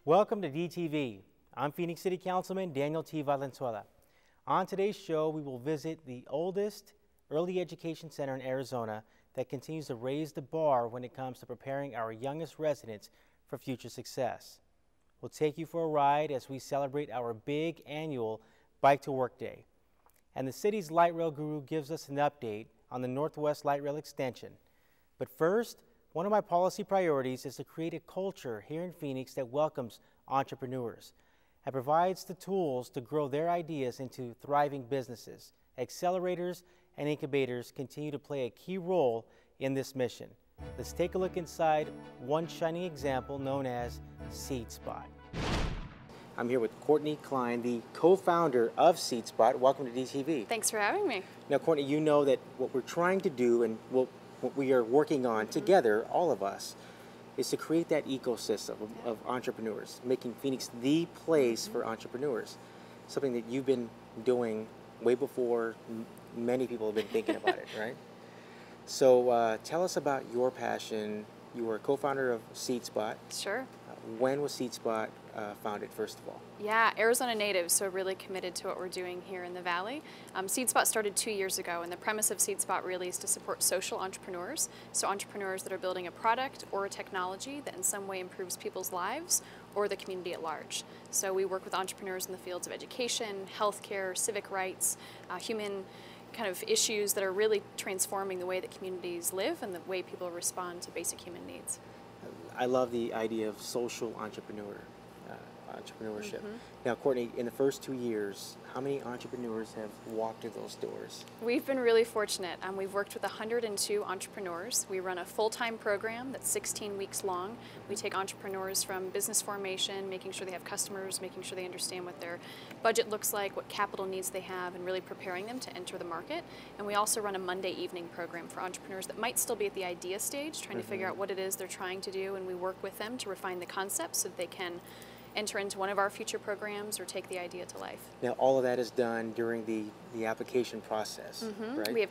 Welcome to DTV. I'm Phoenix City Councilman Daniel T. Valenzuela. On today's show, we will visit the oldest early education center in Arizona that continues to raise the bar when it comes to preparing our youngest residents for future success. We'll take you for a ride as we celebrate our big annual Bike to Work Day. And the city's light rail guru gives us an update on the Northwest Light Rail extension. But first, one of my policy priorities is to create a culture here in Phoenix that welcomes entrepreneurs and provides the tools to grow their ideas into thriving businesses. Accelerators and incubators continue to play a key role in this mission. Let's take a look inside one shining example known as SeedSpot. I'm here with Courtney Klein, the co-founder of SeedSpot. Welcome to DTV. Thanks for having me. Now, Courtney, you know that what we're trying to do and what we are working on together, all of us, is to create that ecosystem of entrepreneurs, making Phoenix the place for entrepreneurs. Something that you've been doing way before many people have been thinking about it, right? So tell us about your passion. You were a co-founder of SeedSpot. Sure. When was SeedSpot founded, first of all? Yeah, Arizona native, so really committed to what we're doing here in the Valley. SeedSpot started 2 years ago, and the premise of SeedSpot really is to support social entrepreneurs, so entrepreneurs that are building a product or a technology that in some way improves people's lives or the community at large. So we work with entrepreneurs in the fields of education, healthcare, civic rights, human kind of issues that are really transforming the way that communities live and the way people respond to basic human needs. I love the idea of social entrepreneurship. Now, Courtney, in the first 2 years, how many entrepreneurs have walked through those doors? We've been really fortunate. We've worked with 102 entrepreneurs. We run a full-time program that's 16 weeks long. We take entrepreneurs from business formation, making sure they have customers, making sure they understand what their budget looks like, what capital needs they have, and really preparing them to enter the market. And we also run a Monday evening program for entrepreneurs that might still be at the idea stage, trying to figure out what it is they're trying to do, and we work with them to refine the concepts so that they can enter into one of our future programs or take the idea to life. Now, all of that is done during the application process, right? We have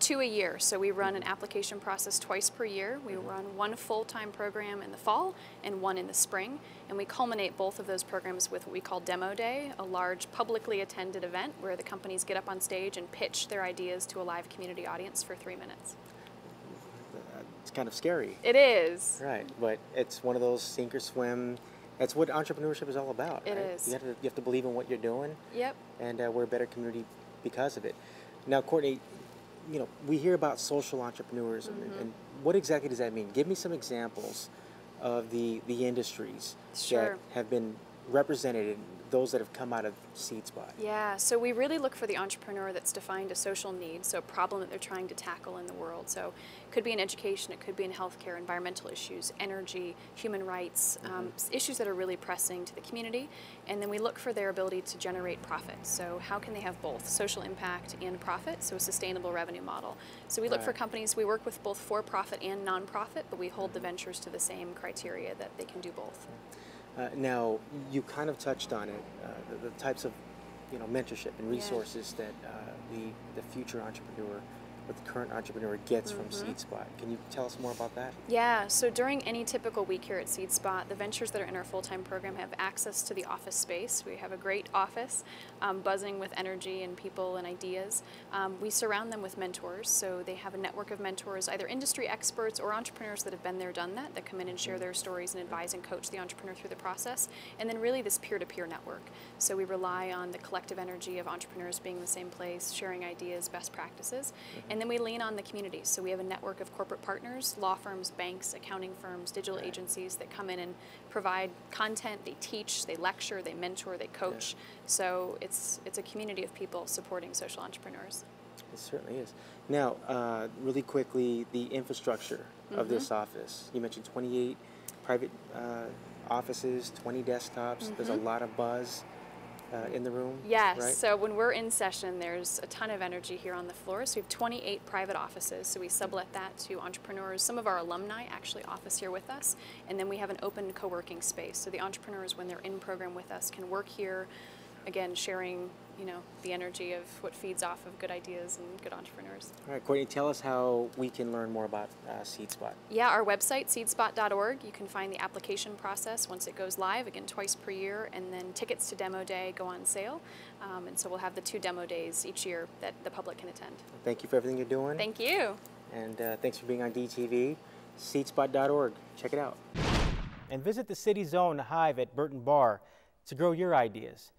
2 a year, so we run an application process twice per year. We run one full-time program in the fall and one in the spring, and we culminate both of those programs with what we call Demo Day, a large publicly attended event where the companies get up on stage and pitch their ideas to a live community audience for 3 minutes. It's kind of scary. It is. Right, but it's one of those sink or swim. That's what entrepreneurship is all about. It right? is. You have to believe in what you're doing. Yep. And we're a better community because of it. Now, Courtney, you know, we hear about social entrepreneurs, and what exactly does that mean? Give me some examples of the industries that have been represented in those that have come out of SeedSpot. Yeah, so we really look for the entrepreneur that's defined a social need, so a problem that they're trying to tackle in the world. So it could be in education, it could be in healthcare, environmental issues, energy, human rights, issues that are really pressing to the community. And then we look for their ability to generate profit. So how can they have both social impact and profit, so a sustainable revenue model. So we look for companies, we work with both for-profit and non-profit, but we hold the ventures to the same criteria that they can do both. Now, you kind of touched on it, the types of, you know, mentorship and resources that the future entrepreneur or the current entrepreneur gets from SeedSpot. Can you tell us more about that? Yeah, so during any typical week here at SeedSpot, the ventures that are in our full-time program have access to the office space. We have a great office, buzzing with energy and people and ideas. We surround them with mentors, so they have a network of mentors, either industry experts or entrepreneurs that have been there, done that come in and share their stories and advise and coach the entrepreneur through the process. And then really this peer-to-peer network. So we rely on the collective energy of entrepreneurs being in the same place, sharing ideas, best practices. And then we lean on the community. So we have a network of corporate partners, law firms, banks, accounting firms, digital agencies that come in and provide content, they teach, they lecture, they mentor, they coach. So it's a community of people supporting social entrepreneurs. It certainly is. Now, really quickly, the infrastructure of this office. You mentioned 28 private offices, 20 desktops. There's a lot of buzz in the room. Yes, right? So when we're in session, there's a ton of energy here on the floor. So we have 28 private offices, so we sublet that to entrepreneurs. Some of our alumni actually office here with us, and then we have an open co-working space. So the entrepreneurs, when they're in program with us, can work here, again, sharing, you know, the energy of what feeds off of good ideas and good entrepreneurs. All right, Courtney, tell us how we can learn more about SeedSpot. Yeah, our website, seedspot.org, you can find the application process once it goes live, again, twice per year, and then tickets to demo day go on sale. And so we'll have the 2 demo days each year that the public can attend. Thank you for everything you're doing. Thank you. And thanks for being on DTV. Seedspot.org. Check it out. And visit the City's own Hive at Burton Bar to grow your ideas.